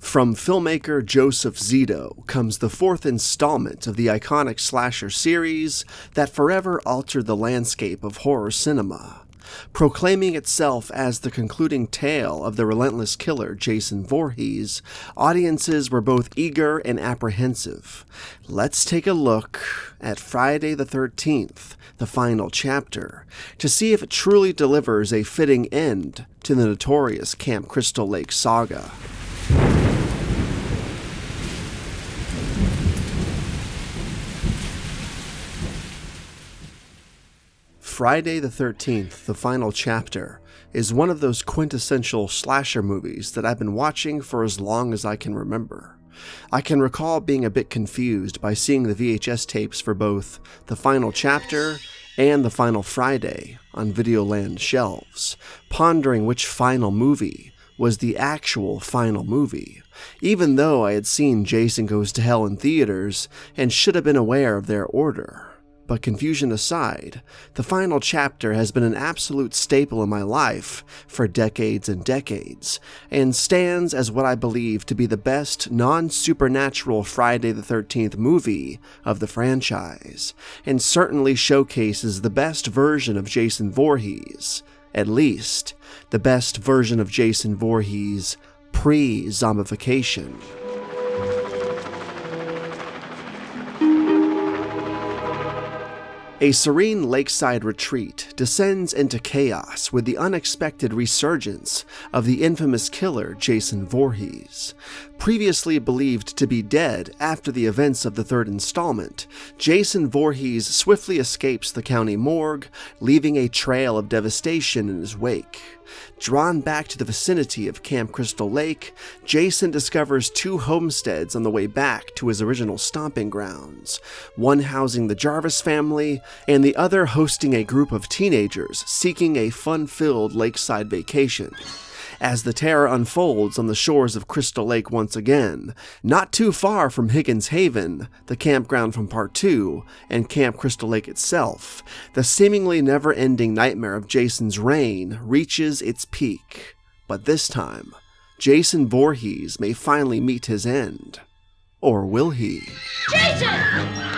From filmmaker Joseph Zito comes the fourth installment of the iconic slasher series that forever altered the landscape of horror cinema. Proclaiming itself as the concluding tale of the relentless killer Jason Voorhees, audiences were both eager and apprehensive. Let's take a look at Friday the 13th, the final chapter, to see if it truly delivers a fitting end to the notorious Camp Crystal Lake saga. Friday the 13th, the final chapter, is one of those quintessential slasher movies that I've been watching for as long as I can remember. I can recall being a bit confused by seeing the VHS tapes for both the final chapter and the final Friday on Videoland shelves, pondering which final movie was the actual final movie, even though I had seen Jason Goes to Hell in theaters and should have been aware of their order. But confusion aside, the final chapter has been an absolute staple in my life for decades and decades, and stands as what I believe to be the best non-supernatural Friday the 13th movie of the franchise, and certainly showcases the best version of Jason Voorhees, at least the best version of Jason Voorhees pre-zombification. A serene lakeside retreat descends into chaos with the unexpected resurgence of the infamous killer Jason Voorhees. Previously believed to be dead after the events of the third installment, Jason Voorhees swiftly escapes the county morgue, leaving a trail of devastation in his wake. Drawn back to the vicinity of Camp Crystal Lake, Jason discovers two homesteads on the way back to his original stomping grounds, one housing the Jarvis family, and the other hosting a group of teenagers seeking a fun-filled lakeside vacation. As the terror unfolds on the shores of Crystal Lake once again, not too far from Higgins Haven, the campground from Part 2, and Camp Crystal Lake itself, the seemingly never-ending nightmare of Jason's reign reaches its peak. But this time, Jason Voorhees may finally meet his end. Or will he? Jason!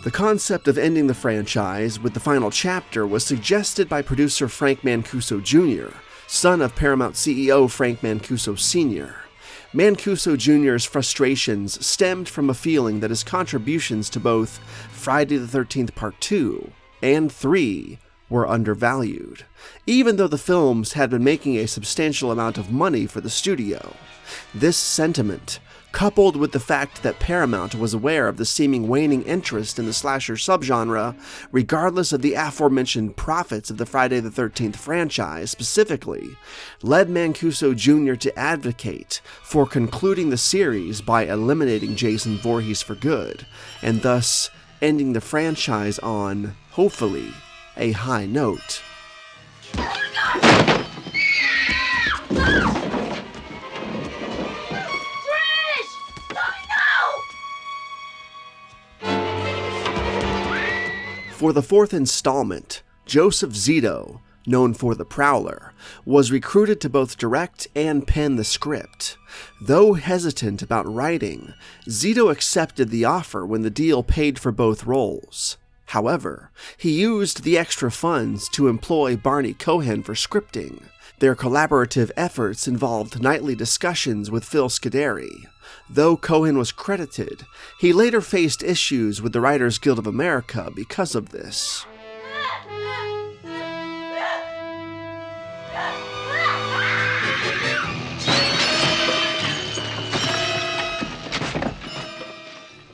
The concept of ending the franchise with the final chapter was suggested by producer Frank Mancuso Jr., son of Paramount CEO Frank Mancuso Sr. Mancuso Jr.'s frustrations stemmed from a feeling that his contributions to both Friday the 13th Part 2 and 3 were undervalued, even though the films had been making a substantial amount of money for the studio. This sentiment, coupled with the fact that Paramount was aware of the seeming waning interest in the slasher subgenre, regardless of the aforementioned profits of the Friday the 13th franchise specifically, led Mancuso Jr. to advocate for concluding the series by eliminating Jason Voorhees for good, and thus ending the franchise on, hopefully, a high note. For the fourth installment, Joseph Zito, known for The Prowler, was recruited to both direct and pen the script. Though hesitant about writing, Zito accepted the offer when the deal paid for both roles. However, he used the extra funds to employ Barney Cohen for scripting. Their collaborative efforts involved nightly discussions with Phil Scuderi. Though Cohen was credited, he later faced issues with the Writers Guild of America because of this.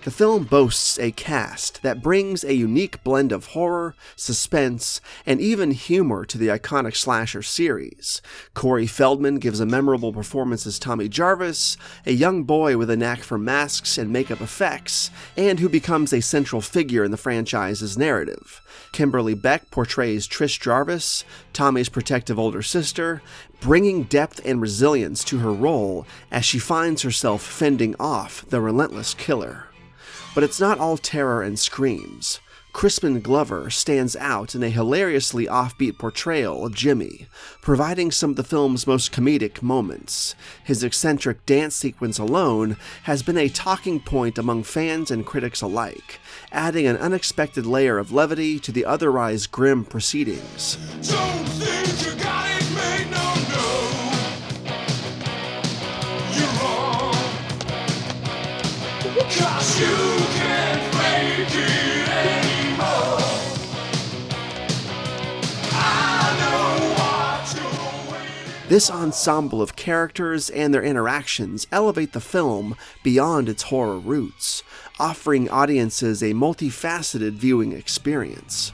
The film boasts a cast that brings a unique blend of horror, suspense, and even humor to the iconic slasher series. Corey Feldman gives a memorable performance as Tommy Jarvis, a young boy with a knack for masks and makeup effects, and who becomes a central figure in the franchise's narrative. Kimberly Beck portrays Trish Jarvis, Tommy's protective older sister, bringing depth and resilience to her role as she finds herself fending off the relentless killer. But it's not all terror and screams. Crispin Glover stands out in a hilariously offbeat portrayal of Jimmy, providing some of the film's most comedic moments. His eccentric dance sequence alone has been a talking point among fans and critics alike, adding an unexpected layer of levity to the otherwise grim proceedings. Don't think you got it made, no, you're wrong. 'Cause you can't make it anymore. I know what you're waiting. This ensemble of characters and their interactions elevate the film beyond its horror roots, offering audiences a multifaceted viewing experience.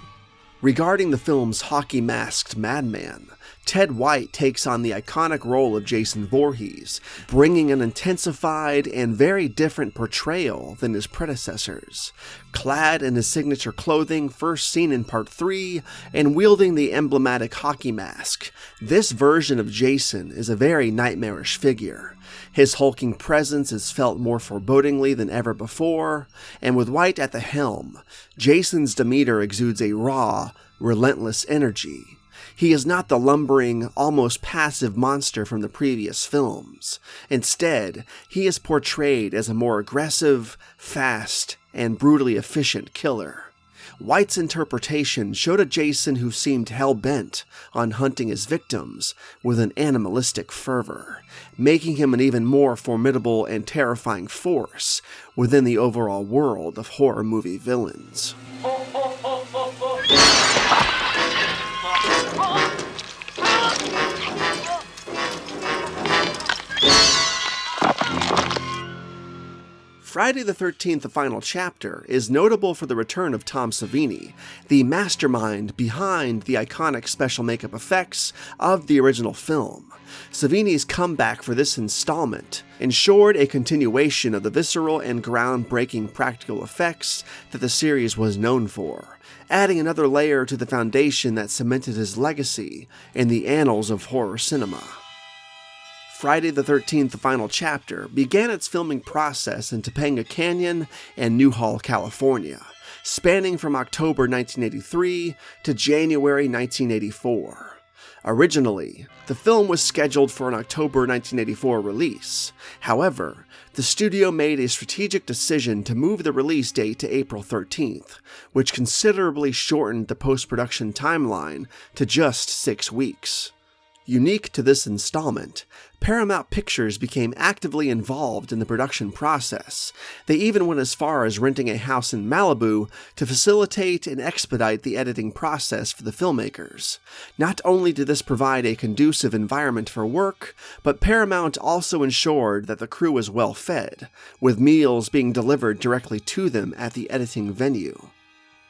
Regarding the film's hockey-masked madman, Ted White takes on the iconic role of Jason Voorhees, bringing an intensified and very different portrayal than his predecessors. Clad in his signature clothing first seen in Part 3 and wielding the emblematic hockey mask, this version of Jason is a very nightmarish figure. His hulking presence is felt more forebodingly than ever before, and with White at the helm, Jason's demeanor exudes a raw, relentless energy. He is not the lumbering, almost passive monster from the previous films. Instead, he is portrayed as a more aggressive, fast, and brutally efficient killer. White's interpretation showed a Jason who seemed hell-bent on hunting his victims with an animalistic fervor, making him an even more formidable and terrifying force within the overall world of horror movie villains. Friday the 13th, The Final Chapter, is notable for the return of Tom Savini, the mastermind behind the iconic special makeup effects of the original film. Savini's comeback for this installment ensured a continuation of the visceral and groundbreaking practical effects that the series was known for, adding another layer to the foundation that cemented his legacy in the annals of horror cinema. Friday the 13th, The Final Chapter, began its filming process in Topanga Canyon and Newhall, California, spanning from October 1983 to January 1984. Originally, the film was scheduled for an October 1984 release. However, the studio made a strategic decision to move the release date to April 13th, which considerably shortened the post-production timeline to just 6 weeks. Unique to this installment, Paramount Pictures became actively involved in the production process. They even went as far as renting a house in Malibu to facilitate and expedite the editing process for the filmmakers. Not only did this provide a conducive environment for work, but Paramount also ensured that the crew was well fed, with meals being delivered directly to them at the editing venue.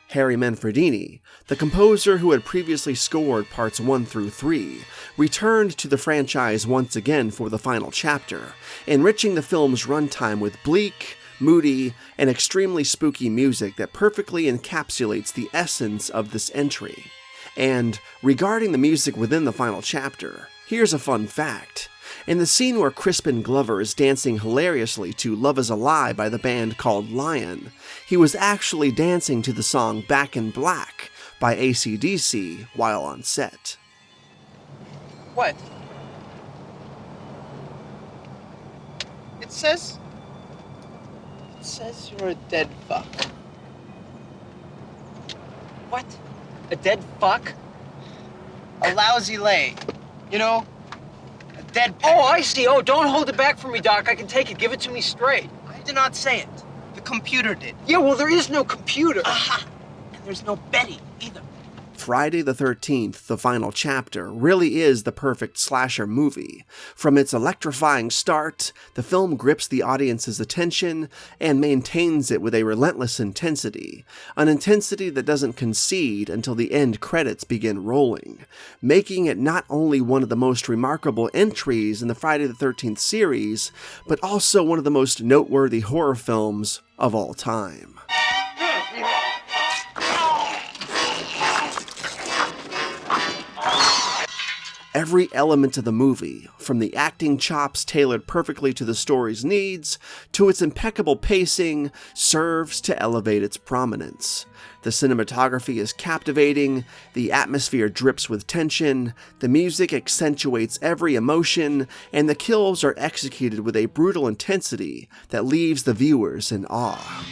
Harry Manfredini, the composer who had previously scored parts 1 through 3, returned to the franchise once again for the final chapter, enriching the film's runtime with bleak, moody, and extremely spooky music that perfectly encapsulates the essence of this entry. And regarding the music within the final chapter, here's a fun fact. In the scene where Crispin Glover is dancing hilariously to Love Is a Lie by the band called Lion, he was actually dancing to the song Back in Black by AC/DC while on set. What? It says you're a dead fuck. What? A dead fuck? A lousy lay. You know? Dead pecker. Oh, I see. Oh, don't hold it back from me, Doc. I can take it. Give it to me straight. I did not say it. The computer did. Yeah, well, there is no computer. Aha! And there's no Betty, either. Friday the 13th, The Final Chapter, really is the perfect slasher movie. From its electrifying start, the film grips the audience's attention and maintains it with a relentless intensity, an intensity that doesn't concede until the end credits begin rolling, making it not only one of the most remarkable entries in the Friday the 13th series, but also one of the most noteworthy horror films of all time. Every element of the movie, from the acting chops tailored perfectly to the story's needs, to its impeccable pacing, serves to elevate its prominence. The cinematography is captivating, the atmosphere drips with tension, the music accentuates every emotion, and the kills are executed with a brutal intensity that leaves the viewers in awe.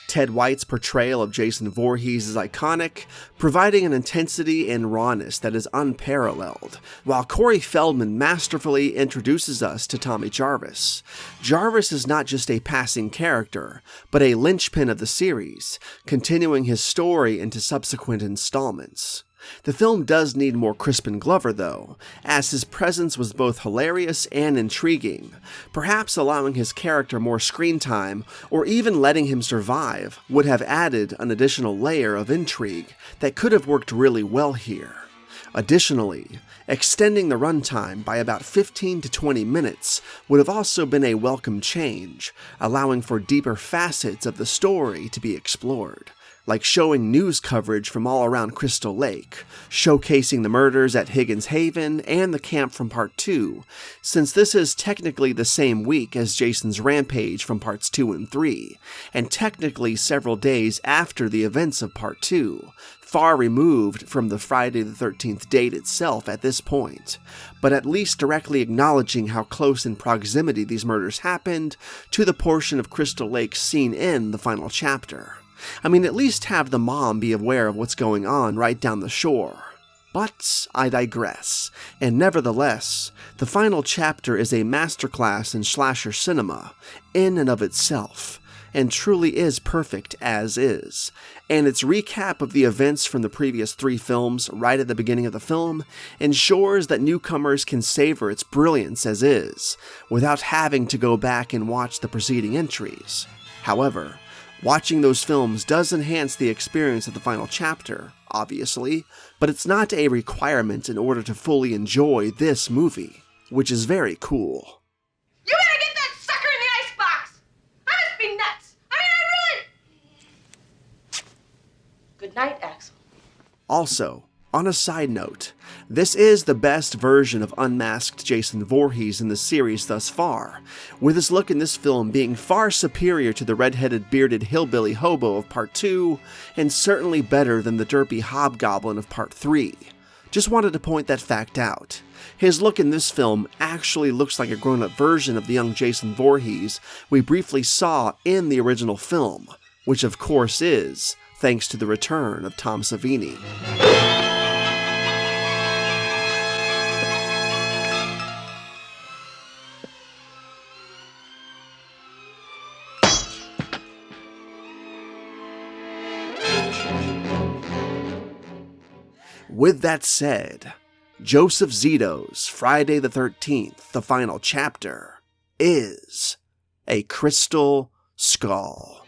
Ted White's portrayal of Jason Voorhees is iconic, providing an intensity and rawness that is unparalleled, while Corey Feldman masterfully introduces us to Tommy Jarvis. Jarvis is not just a passing character, but a linchpin of the series, continuing his story into subsequent installments. The film does need more Crispin Glover, though, as his presence was both hilarious and intriguing. Perhaps allowing his character more screen time, or even letting him survive, would have added an additional layer of intrigue that could have worked really well here. Additionally, extending the runtime by about 15 to 20 minutes would have also been a welcome change, allowing for deeper facets of the story to be explored, like showing news coverage from all around Crystal Lake, showcasing the murders at Higgins Haven and the camp from Part 2, since this is technically the same week as Jason's rampage from Parts 2 and 3, and technically several days after the events of Part 2, far removed from the Friday the 13th date itself at this point, but at least directly acknowledging how close in proximity these murders happened to the portion of Crystal Lake seen in the final chapter. I mean, at least have the mom be aware of what's going on right down the shore. But I digress, and nevertheless, the final chapter is a masterclass in slasher cinema, in and of itself, and truly is perfect as is, and its recap of the events from the previous 3 films right at the beginning of the film ensures that newcomers can savor its brilliance as is, without having to go back and watch the preceding entries. However, watching those films does enhance the experience of the final chapter, obviously, but it's not a requirement in order to fully enjoy this movie, which is very cool. You better get that sucker in the icebox! I must be nuts! I mean, I really... Good night, Axel. Also, on a side note, this is the best version of unmasked Jason Voorhees in the series thus far, with his look in this film being far superior to the red-headed bearded hillbilly hobo of Part 2, and certainly better than the derpy hobgoblin of Part 3. Just wanted to point that fact out. His look in this film actually looks like a grown-up version of the young Jason Voorhees we briefly saw in the original film, which of course is thanks to the return of Tom Savini. With that said, Joseph Zito's Friday the 13th, the final chapter, is a crystal skull.